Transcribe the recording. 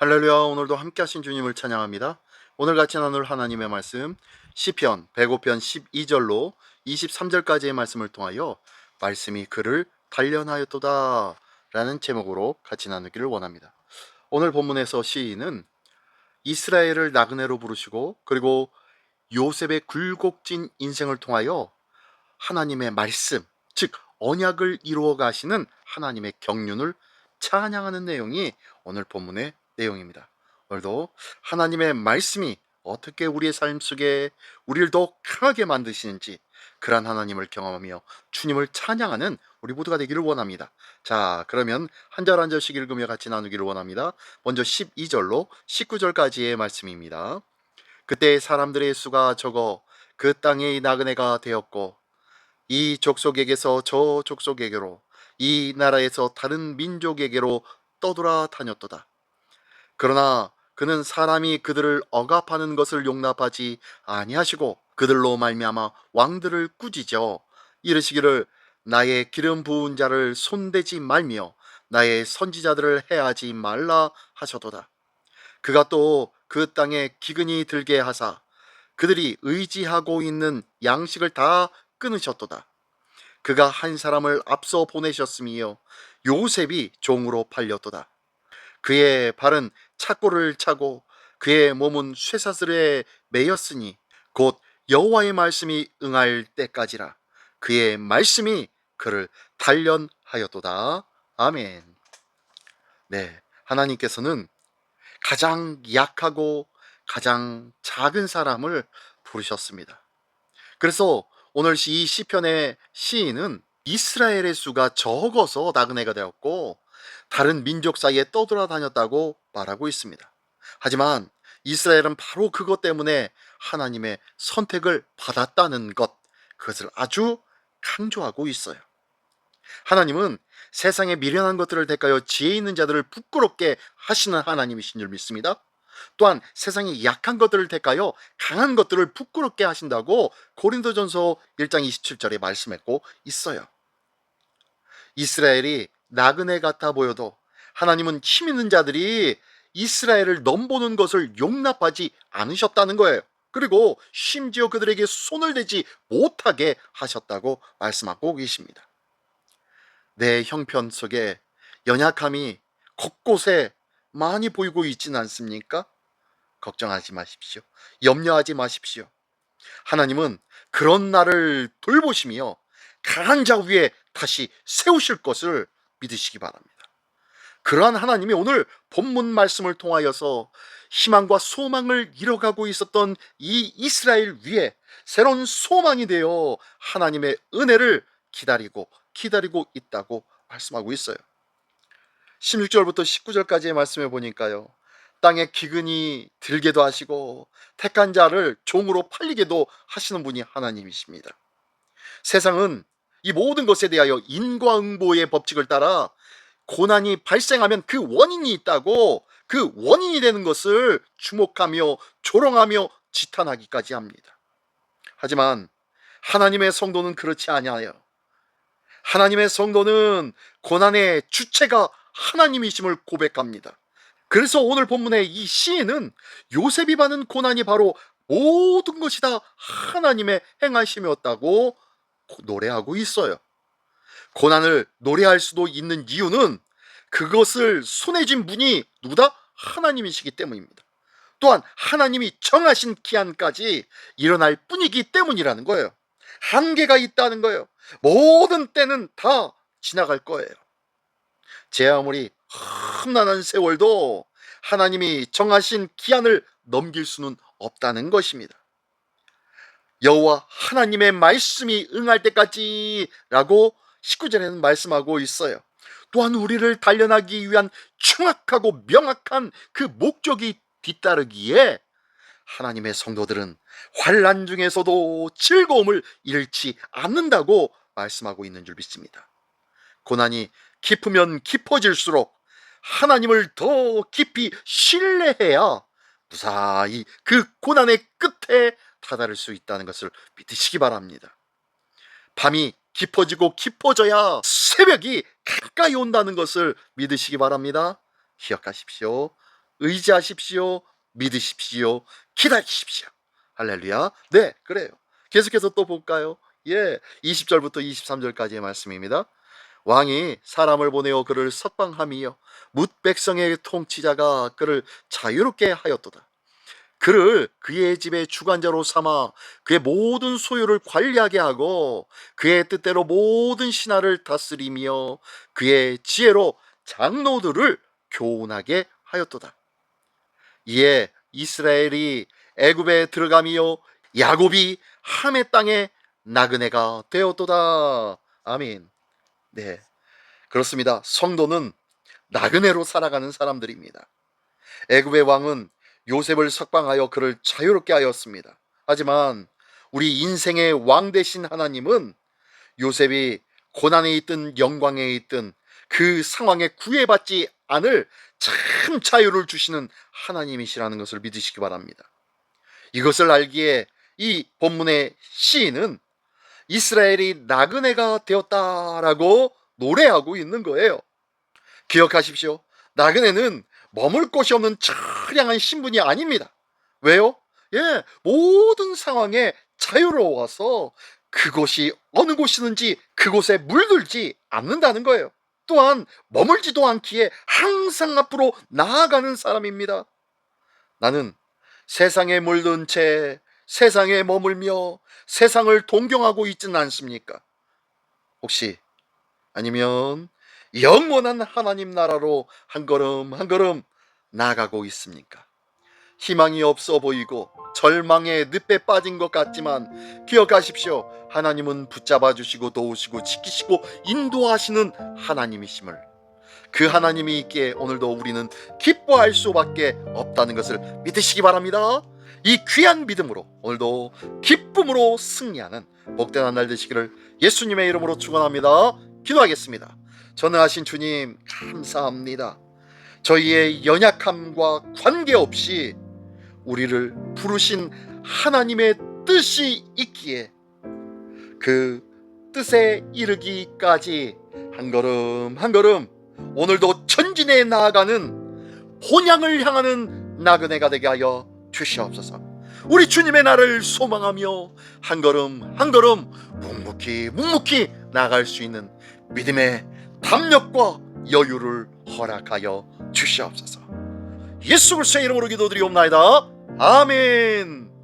할렐루야. 오늘도 함께 하신 주님을 찬양합니다. 오늘 같이 나눌 하나님의 말씀 시편 105편 12절로 23절까지의 말씀을 통하여 말씀이 그를 단련하였도다 라는 제목으로 같이 나누기를 원합니다. 오늘 본문에서 시인은 이스라엘을 나그네로 부르시고 그리고 요셉의 굴곡진 인생을 통하여 하나님의 말씀, 즉 언약을 이루어 가시는 하나님의 경륜을 찬양하는 내용이 오늘 본문의 내용입니다. 오늘도 하나님의 말씀이 어떻게 우리의 삶 속에 우리를 더 강하게 만드시는지 그러한 하나님을 경험하며 주님을 찬양하는 우리 모두가 되기를 원합니다. 자, 그러면 한 절 한 절씩 읽으며 같이 나누기를 원합니다. 먼저 12절로 19절까지의 말씀입니다. 그때 사람들의 수가 적어 그 땅의 나그네가 되었고 이 족속에게서 저 족속에게로 이 나라에서 다른 민족에게로 떠돌아 다녔도다. 그러나 그는 사람이 그들을 억압하는 것을 용납하지 아니하시고 그들로 말미암아 왕들을 꾸짖어 이르시기를 나의 기름 부은 자를 손대지 말며 나의 선지자들을 해하지 말라 하셔도다. 그가 또 그 땅에 기근이 들게 하사 그들이 의지하고 있는 양식을 다 끊으셨도다. 그가 한 사람을 앞서 보내셨으며 요셉이 종으로 팔렸도다. 그의 발은 착고를 차고 그의 몸은 쇠사슬에 매였으니 곧 여호와의 말씀이 응할 때까지라. 그의 말씀이 그를 단련하였도다. 아멘. 네, 하나님께서는 가장 약하고 가장 작은 사람을 부르셨습니다. 그래서 오늘 이 시편의 시인은 이스라엘의 수가 적어서 나그네가 되었고 다른 민족 사이에 떠돌아다녔다고 말하고 있습니다. 하지만 이스라엘은 바로 그것 때문에 하나님의 선택을 받았다는 것, 그것을 아주 강조하고 있어요. 하나님은 세상의 미련한 것들을 대하여 지혜 있는 자들을 부끄럽게 하시는 하나님이신 줄 믿습니다. 또한 세상의 약한 것들을 택하여 강한 것들을 부끄럽게 하신다고 고린도전서 1장 27절에 말씀했고 있어요. 이스라엘이 나그네 같아 보여도 하나님은 힘 있는 자들이 이스라엘을 넘보는 것을 용납하지 않으셨다는 거예요. 그리고 심지어 그들에게 손을 대지 못하게 하셨다고 말씀하고 계십니다. 내 형편 속에 연약함이 곳곳에 많이 보이고 있지는 않습니까? 걱정하지 마십시오. 염려하지 마십시오. 하나님은 그런 나를 돌보시며 강한 자 위에 다시 세우실 것을 믿으시기 바랍니다. 그러한 하나님이 오늘 본문 말씀을 통하여서 희망과 소망을 잃어가고 있었던 이 이스라엘 위에 새로운 소망이 되어 하나님의 은혜를 기다리고 있다고 말씀하고 있어요. 16절부터 19절까지의 말씀을 보니까요, 땅에 기근이 들게도 하시고 택한 자를 종으로 팔리게도 하시는 분이 하나님이십니다. 세상은 이 모든 것에 대하여 인과응보의 법칙을 따라 고난이 발생하면 그 원인이 있다고 그 원인이 되는 것을 주목하며 조롱하며 지탄하기까지 합니다. 하지만 하나님의 성도는 그렇지 아니하여 하나님의 성도는 고난의 주체가 하나님이심을 고백합니다. 그래서 오늘 본문의 이 시인은 요셉이 받은 고난이 바로 모든 것이 다 하나님의 행하심이었다고 노래하고 있어요. 고난을 노래할 수도 있는 이유는 그것을 손에 쥔 분이 누구다? 하나님이시기 때문입니다. 또한 하나님이 정하신 기한까지 일어날 뿐이기 때문이라는 거예요. 한계가 있다는 거예요. 모든 때는 다 지나갈 거예요. 제 아무리 험난한 세월도 하나님이 정하신 기한을 넘길 수는 없다는 것입니다. 여호와 하나님의 말씀이 응할 때까지 라고 19절에는 말씀하고 있어요. 또한 우리를 단련하기 위한 정확하고 명확한 그 목적이 뒤따르기에 하나님의 성도들은 환난 중에서도 즐거움을 잃지 않는다고 말씀하고 있는 줄 믿습니다. 고난이 깊으면 깊어질수록 하나님을 더 깊이 신뢰해야 무사히 그 고난의 끝에 다다를 수 있다는 것을 믿으시기 바랍니다. 밤이 깊어지고 깊어져야 새벽이 가까이 온다는 것을 믿으시기 바랍니다. 기억하십시오. 의지하십시오. 믿으십시오. 기다리십시오. 할렐루야. 네, 그래요. 계속해서 또 볼까요? 20절부터 23절까지의 말씀입니다. 왕이 사람을 보내어 그를 석방함이요 뭇 백성의 통치자가 그를 자유롭게 하였도다. 그를 그의 집의 주관자로 삼아 그의 모든 소유를 관리하게 하고 그의 뜻대로 모든 신하를 다스리며 그의 지혜로 장로들을 교훈하게 하였도다. 이에 이스라엘이 애굽에 들어가며 야곱이 함의 땅에 나그네가 되었도다. 아멘. 네, 그렇습니다. 성도는 나그네로 살아가는 사람들입니다. 애굽의 왕은 요셉을 석방하여 그를 자유롭게 하였습니다. 하지만 우리 인생의 왕 되신 하나님은 요셉이 고난에 있든 영광에 있든 그 상황에 구애받지 않을 참 자유를 주시는 하나님이시라는 것을 믿으시기 바랍니다. 이것을 알기에 이 본문의 시인은 이스라엘이 나그네가 되었다라고 노래하고 있는 거예요. 기억하십시오. 나그네는 머물 곳이 없는 처량한 신분이 아닙니다. 왜요? 모든 상황에 자유로워서 그곳이 어느 곳이든지 그곳에 물들지 않는다는 거예요. 또한 머물지도 않기에 항상 앞으로 나아가는 사람입니다. 나는 세상에 물든 채 세상에 머물며 세상을 동경하고 있지는 않습니까? 혹시 아니면 영원한 하나님 나라로 한 걸음 한 걸음 나아가고 있습니까? 희망이 없어 보이고 절망의 늪에 빠진 것 같지만 기억하십시오. 하나님은 붙잡아 주시고 도우시고 지키시고 인도하시는 하나님이심을, 그 하나님이 있기에 오늘도 우리는 기뻐할 수밖에 없다는 것을 믿으시기 바랍니다. 이 귀한 믿음으로 오늘도 기쁨으로 승리하는 복된 한 날 되시기를 예수님의 이름으로 축원합니다. 기도하겠습니다. 전능하신 주님, 감사합니다. 저희의 연약함과 관계없이 우리를 부르신 하나님의 뜻이 있기에 그 뜻에 이르기까지 한 걸음 한 걸음 오늘도 전진해 나아가는 본향을 향하는 나그네가 되게 하여 주시옵소서. 우리 주님의 날을 소망하며 한 걸음 한 걸음 묵묵히 나아갈 수 있는 믿음의 담력과 여유를 허락하여 주시옵소서. 예수 그리스도의 이름으로 기도드리옵나이다. 아멘.